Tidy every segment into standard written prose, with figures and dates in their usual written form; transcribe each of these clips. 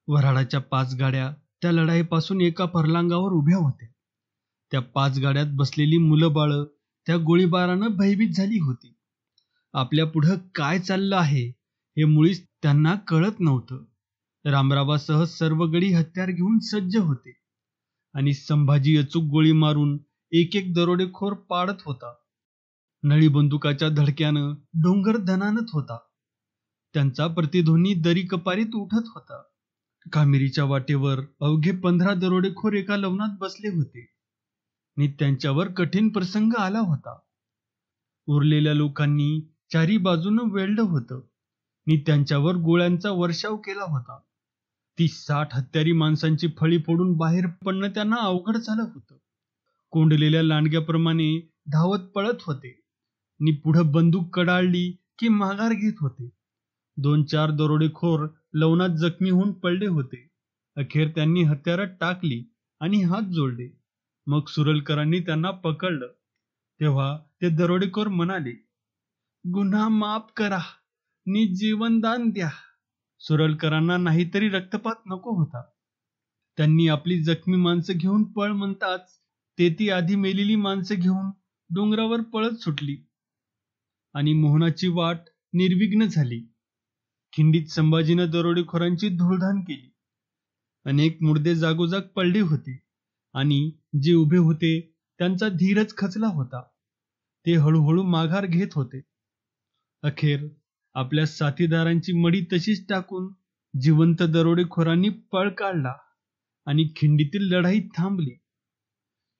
वऱ्हाडाच्या 5 गाड्या त्या लढाईपासून एका फर्लांगावर उभ्या होत्या. त्या 5 गाड्यात बसलेली मुलं बाळं त्या गोळीबारानं भयभीत झाली होती. आपल्या पुढं काय चाललं आहे हे मुळीच त्यांना कळत नव्हतं. रामरावासह सर्व गडी हत्यार घेऊन सज्ज होते आणि संभाजी अचूक गोळी मारून एक एक दरोडेखोर पाडत होता. नळी बंदुकाच्या धडक्यानं डोंगर दणाणत होता. त्यांचा प्रतिध्वनी दरी कपारीत उठत होता. कामेरीच्या वाटेवर अवघे 15 दरोडेखोर एका लवणात बसले होते आणि त्यांच्यावर कठीण प्रसंग आला होता. उरलेल्या लोकांनी चारी बाजूनं वेढलं होतं आणि त्यांच्यावर गोळ्यांचा वर्षाव केला होता. ती 60 हत्यारी माणसांची फळी फोडून बाहेर पडणं त्यांना अवघड झालं होतं. कोंडलेल्या लांडग्याप्रमाणे धावत पळत होते आणि पुढं बंदूक कडाळली की माघार घेत होते. 2-4 दरोडेखोर लवणात जखमी होऊन पडले होते. अखेर त्यांनी हत्यारं टाकली आणि हात जोडले. मग सुरलकरांनी त्यांना पकडलं. तेव्हा ते दरोडेखोर म्हणाले, गुन्हा माफ करा नि जीवनदान द्या. सुरलकरांना नाहीतरी रक्तपात नको होता. त्यांनी आपली जखमी माणसं घेऊन पळ म्हणताच ते ती आधी मेलेली माणसं घेऊन डोंगरावर पळत सुटली आणि मोहनाची वाट निर्विघ्न झाली. खिंडीत संभाजीनं दरोडेखोरांची धुळधाण केली. अनेक मुर्दे जागोजाग पडले होते आणि जे उभे होते त्यांचा धीरच खचला होता. ते हळूहळू माघार घेत होते. अखेर आपल्या साथीदारांची मडी तशीच टाकून जिवंत दरोडेखोरांनी पळ काढला आणि खिंडीतील लढाई थांबली.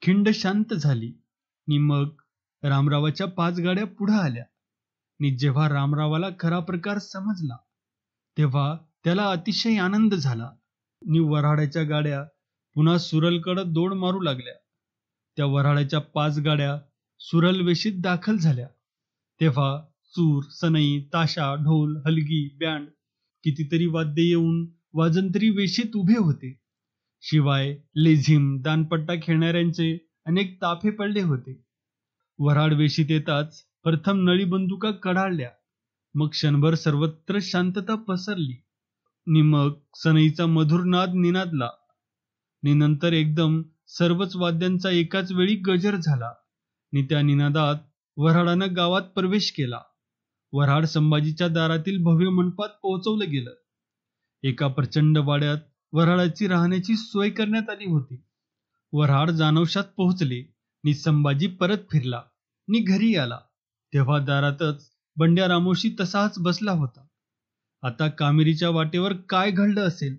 खिंड शांत झाली आणि मग रामरावाच्या 5 गाड्या पुढे आल्या आणि जेव्हा रामरावाला खरा प्रकार समजला तेव्हा त्याला अतिशय आनंद झाला आणि वऱ्हाडाच्या गाड्या पुन्हा सुरलकडे दौड मारू लागल्या. त्या वऱ्हाडाच्या 5 गाड्या सुरल वेशीत दाखल झाल्या. तेव्हा सूर, सनई, ताशा, ढोल, हलगी, बँड कितीतरी वाद्य येऊन वाजंत्री वेशीत उभे होते. शिवाय लेझिम, दानपट्टा खेळणाऱ्यांचे अनेक ताफे पडले होते. वऱ्हाड वेशीत येताच प्रथम नळी बंदुका कडाळल्या. मग क्षणभर सर्वत्र शांतता पसरली आणि मग सनईचा मधुर नाद निनादला आणि नंतर एकदम सर्वच वाद्यांचा एकाच वेळी गजर झाला आणि त्या निनादात वऱ्हाडानं गावात प्रवेश केला. वऱ्हाड संभाजीच्या दारातील भव्य मंडपात पोहोचवलं गेलं. एका प्रचंड वाड्यात वऱ्हाडाची राहण्याची सोय करण्यात आली होती. वऱ्हाड जानवशात पोहोचले आणि संभाजी परत फिरला आणि घरी आला. तेव्हा दारातच बंड्या रामोशी तसाच बसला होता. आता कामेरीच्या वाटेवर काय घडलं असेल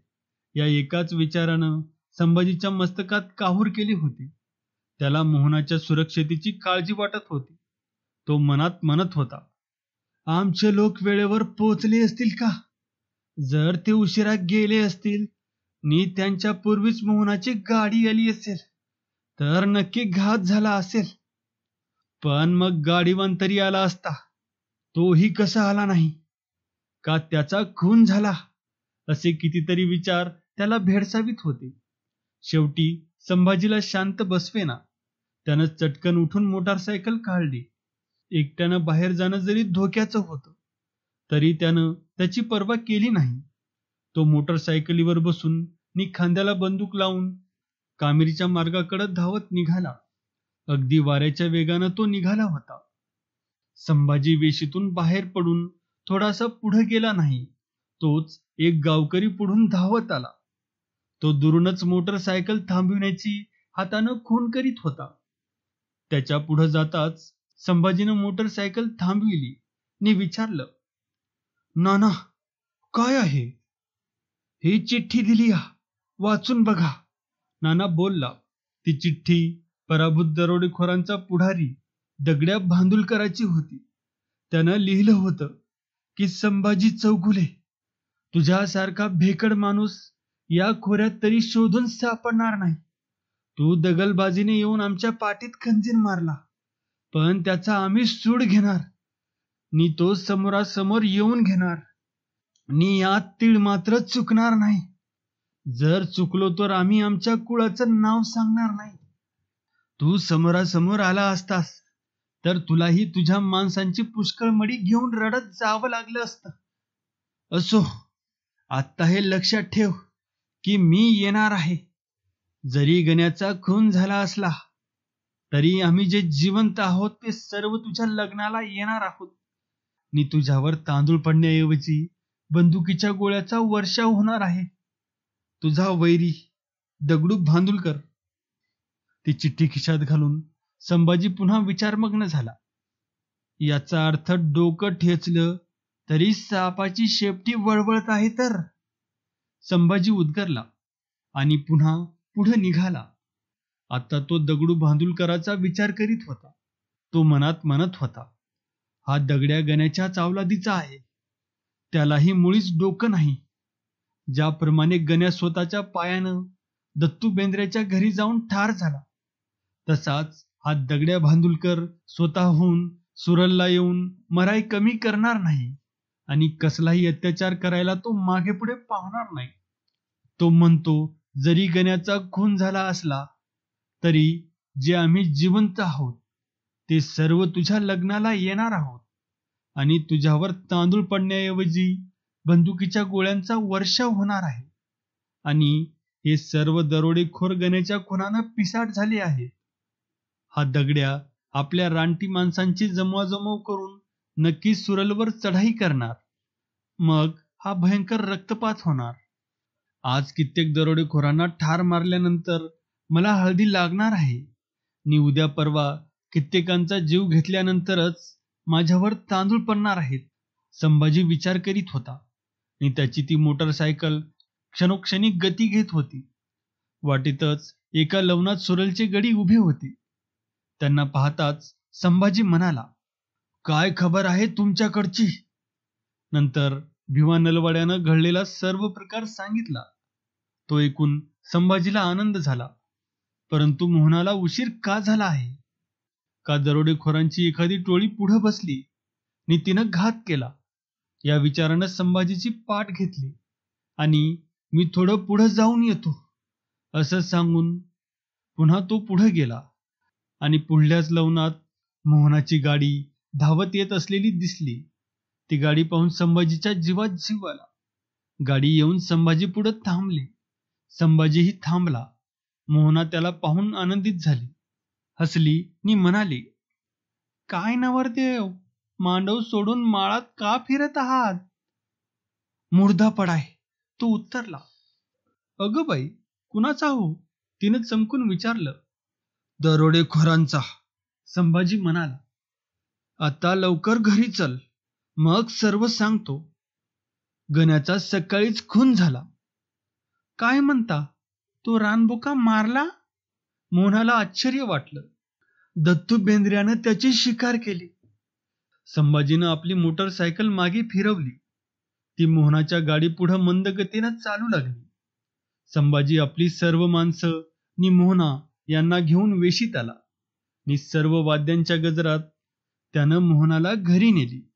या एकाच विचारानं संभाजीच्या मस्तकात काहूर केली होती. त्याला मोहनाच्या सुरक्षेची काळजी वाटत होती. तो मनात म्हणत होता, आमचे लोक वेळेवर पोचले असतील का? जर ते उशिरा गेले असतील आणि त्यांच्या पूर्वीच मोहनाची गाडी आली असेल तर नक्की घात झाला असेल. पण मग गाडीवान तरी आला असता, तोही कसा आला नाही? का त्याचा खून झाला? असे कितीतरी विचार त्याला भेडसावीत होते. शेवटी संभाजीला शांत बसवेना. त्यानं चटकन उठून मोटारसायकल काढली. एकट्यानं बाहेर जाणं जरी धोक्याचं होतं तरी त्यानं त्याची पर्वा केली नाही. तो मोटारसायकलीवर बसून नि खांद्याला बंदूक लावून कामेरीच्या मार्गाकडे धावत निघाला. अगदी वाऱ्याच्या वेगानं तो निघाला होता. संभाजी वेशीतून बाहेर पडून थोडासा पुढे गेला नाही, तोच एक गावकरी पुढून धावत आला. तो दुरूनच मोटरसायकल थांबविण्याची हातानं खून करीत होता. त्याच्या पुढे जाताच संभाजीनं मोटरसायकल थांबविली आणि विचारलं, नाना, काय आहे? ही चिठ्ठी दिली, वाचून बघा. नाना बोलला. ती चिठ्ठी पराभूत दरोडेखोरांचा पुढारी दगड्या भांडुलकराची होती. त्यानं लिहिलं होतं की संभाजी चौगुले, तुझ्यासारखा भेकड माणूस या खोऱ्यात तरी शोधून सापडणार नाही. तू दगलबाजीने येऊन आमच्या पाठीत खंजीर मारला, पण त्याचा आम्ही सूड घेणार नि तो समोरासमोर येऊन घेणार नि यात तीळ मात्र चुकणार नाही. जर चुकलो तर आम्ही आमच्या कुळाचं नाव सांगणार नाही. तू समोरासमोर आला असतास तर तुलाही तुझ्या माणसांची पुष्कळ मडी घेऊन रडत जावं लागलं असतं. असो, आत्ता हे लक्षात ठेव की मी येणार आहे. जरी गण्याचा खून झाला असला तरी आम्ही जे जिवंत आहोत ते सर्व तुझ्या लग्नाला येणार आहोत. आणि तुझ्यावर तांदूळ पडण्याऐवजी बंदुकीच्या गोळ्याचा वर्षाव होणार आहे. तुझा वैरी दगडू भांदुलकर. ती चिठ्ठी खिशात घालून संभाजी पुन्हा विचारमग्न झाला. याचा अर्थ डोकं ठेचलं तरी सापाची शेपटी वळवळत आहे तर. संभाजी उद्गारला आणि पुन्हा पुढे निघाला. आता तो दगडू भांदुलकराचा विचार करीत होता. तो मनात म्हणत होता, हा दगड्या गण्याच्या अवलादीचा आहे. त्यालाही मुळीच डोकं नाही. ज्याप्रमाणे गण्या स्वतःच्या पायानं दत्तू बेंद्रेच्या घरी जाऊन ठार झाला, तसाच हा दगड्या भांदुलकर स्वतःहून सुरलला येऊन मराई कमी करणार नाही आणि कसलाही अत्याचार करायला तो मागे पुढे पाहणार नाही. तो म्हणतो, जरी गण्याचा खून झाला असला तरी जे आम्ही जिवंत आहोत ते सर्व तुझ्या लग्नाला येणार आहोत आणि तुझ्यावर तांदूळ पडण्याऐवजी बंदुकीच्या गोळ्यांचा वर्षाव होणार आहे. आणि हे सर्व दरोडेखोर गण्याच्या खुनानं पिसाट झाले आहेत. हा दगड्या आपल्या रानटी माणसांची जमवाजमव करून नक्कीच सुरलवर चढाई करणार. मग हा भयंकर रक्तपात होणार. आज कित्येक दरोडेखोरांना ठार मारल्यानंतर मला हळदी लागणार आहे आणि उद्या परवा कित्येकांचा जीव घेतल्यानंतरच माझ्यावर तांदूळ पडणार आहेत. संभाजी विचार करीत होता आणि त्याची ती मोटरसायकल क्षणोक्षणी गती घेत होती. वाटेतच एका लवणात सुरलचे गडी उभे होते. त्यांना पाहताच संभाजी म्हणाला, काय खबर आहे तुमच्याकडची? नंतर भिवा नलवाड्यानं घडलेला सर्व प्रकार सांगितला. तो ऐकून संभाजीला आनंद झाला. परंतु मोहनाला उशीर का झाला आहे? का दरोडेखोरांची एखादी टोळी पुढे बसली आणि तिनं घात केला? या विचारानं संभाजीची पाठ घेतली आणि मी थोडं पुढे जाऊन येतो असं सांगून पुन्हा तो पुढे गेला आणि पुढल्याच लवणात मोहनाची गाडी धावत येत असलेली दिसली. ती गाडी पाहून संभाजीच्या जीवात जीव आला. गाडी येऊन संभाजी पुढे थांबली. संभाजीही थांबला. मोहना त्याला पाहून आनंदित झाली, हसली आणि म्हणाली, काय नवरदेव, मांडव सोडून माळात का फिरत आहात? मुर्दा पडाय, तो उत्तरला. अगं बाई, कुणाचा हो? तिनं चमकून विचारलं. दरोडेखोरांचा, संभाजी म्हणाला. आता लवकर घरी चल, मग सर्व सांगतो. गण्याचा सकाळीच खून झाला. काय म्हणता? तो रानबुका मारला? मोहनाला आश्चर्य वाटलं. दत्तू बेंद्र्यानं त्याची शिकार केली. संभाजीनं आपली मोटरसायकल मागे फिरवली. ती मोहनाच्या गाडी पुढे मंद गतीनं चालू लागली. संभाजी आपली सर्व माणसं नि मोहना यांना घेऊन वेशीत आला आणि सर्व वाद्यांच्या गजरात त्यानं मोहनाला घरी नेली.